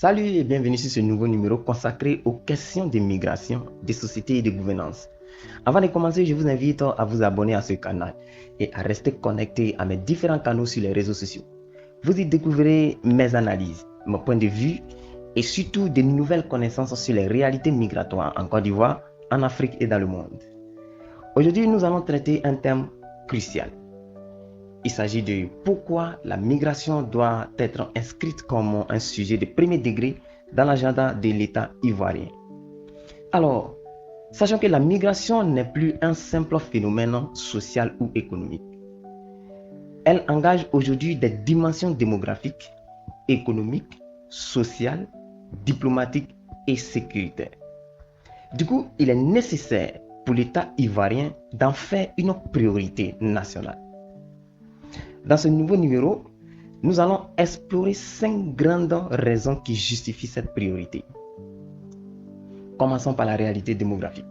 Salut et bienvenue sur ce nouveau numéro consacré aux questions de migration, des sociétés et de gouvernance. Avant de commencer, je vous invite à vous abonner à ce canal et à rester connecté à mes différents canaux sur les réseaux sociaux. Vous y découvrirez mes analyses, mon point de vue et surtout de nouvelles connaissances sur les réalités migratoires en Côte d'Ivoire, en Afrique et dans le monde. Aujourd'hui, nous allons traiter un thème crucial. Il s'agit de pourquoi la migration doit être inscrite comme un sujet de premier degré dans l'agenda de l'État ivoirien. Alors, sachant que la migration n'est plus un simple phénomène social ou économique. Elle engage aujourd'hui des dimensions démographiques, économiques, sociales, diplomatiques et sécuritaires. Du coup, il est nécessaire pour l'État ivoirien d'en faire une priorité nationale. Dans ce nouveau numéro, nous allons explorer 5 grandes raisons qui justifient cette priorité. Commençons par la réalité démographique.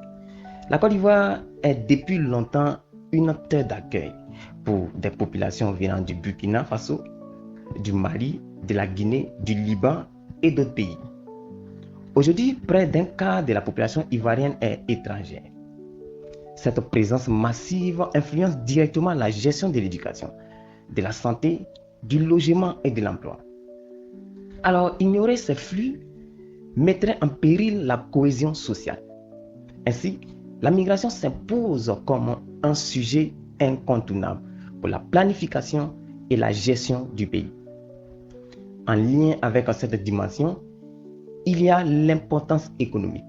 La Côte d'Ivoire est depuis longtemps une terre d'accueil pour des populations venant du Burkina Faso, du Mali, de la Guinée, du Liban et d'autres pays. Aujourd'hui, près d'un quart de la population ivoirienne est étrangère. Cette présence massive influence directement la gestion de l'éducation, de la santé, du logement et de l'emploi. Alors, ignorer ces flux mettrait en péril la cohésion sociale. Ainsi, la migration s'impose comme un sujet incontournable pour la planification et la gestion du pays. En lien avec cette dimension, il y a l'importance économique.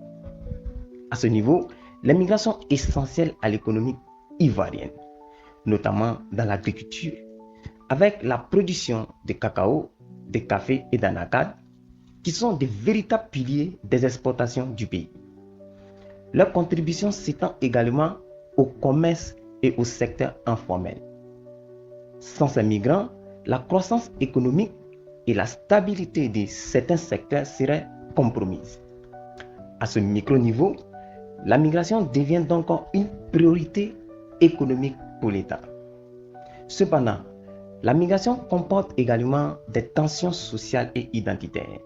À ce niveau, la migration est essentielle à l'économie ivoirienne, notamment dans l'agriculture, avec la production de cacao, de café et d'anacarde, qui sont des véritables piliers des exportations du pays. Leur contribution s'étend également au commerce et au secteur informel. Sans ces migrants, la croissance économique et la stabilité de certains secteurs seraient compromises. À ce micro-niveau, la migration devient donc une priorité économique pour l'État. Cependant, la migration comporte également des tensions sociales et identitaires.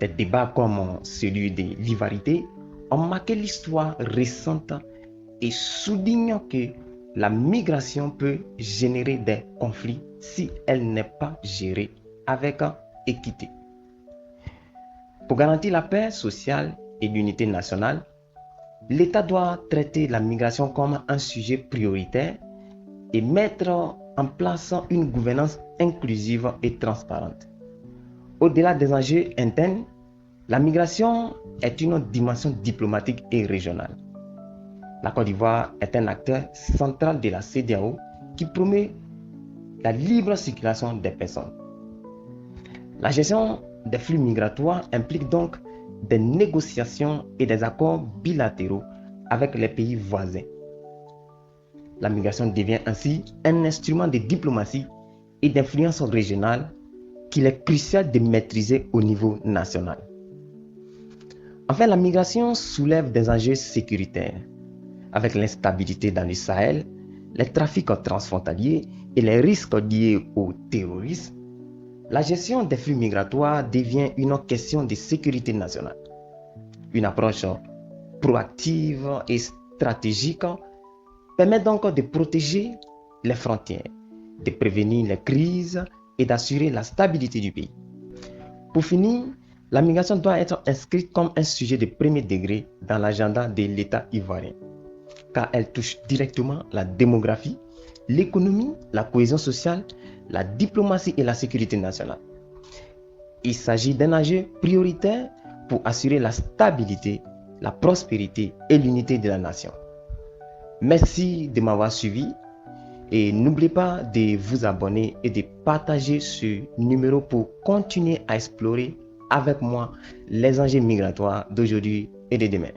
Des débats comme celui de l'ivarité ont marqué l'histoire récente et soulignent que la migration peut générer des conflits si elle n'est pas gérée avec équité. Pour garantir la paix sociale et l'unité nationale, l'État doit traiter la migration comme un sujet prioritaire et mettre en place une gouvernance inclusive et transparente. Au-delà des enjeux internes, la migration est une dimension diplomatique et régionale. La Côte d'Ivoire est un acteur central de la CEDEAO qui promeut la libre circulation des personnes. La gestion des flux migratoires implique donc des négociations et des accords bilatéraux avec les pays voisins. La migration devient ainsi un instrument de diplomatie et d'influence régionale qu'il est crucial de maîtriser au niveau national. Enfin, la migration soulève des enjeux sécuritaires, avec l'instabilité dans le Sahel, les trafics transfrontaliers et les risques liés au terrorisme. La gestion des flux migratoires devient une question de sécurité nationale. Une approche proactive et stratégique permet donc de protéger les frontières, de prévenir les crises et d'assurer la stabilité du pays. Pour finir, la migration doit être inscrite comme un sujet de premier degré dans l'agenda de l'État ivoirien, car elle touche directement la démographie, l'économie, la cohésion sociale, la diplomatie et la sécurité nationale. Il s'agit d'un enjeu prioritaire pour assurer la stabilité, la prospérité et l'unité de la nation. Merci de m'avoir suivi et n'oubliez pas de vous abonner et de partager ce numéro pour continuer à explorer avec moi les enjeux migratoires d'aujourd'hui et de demain.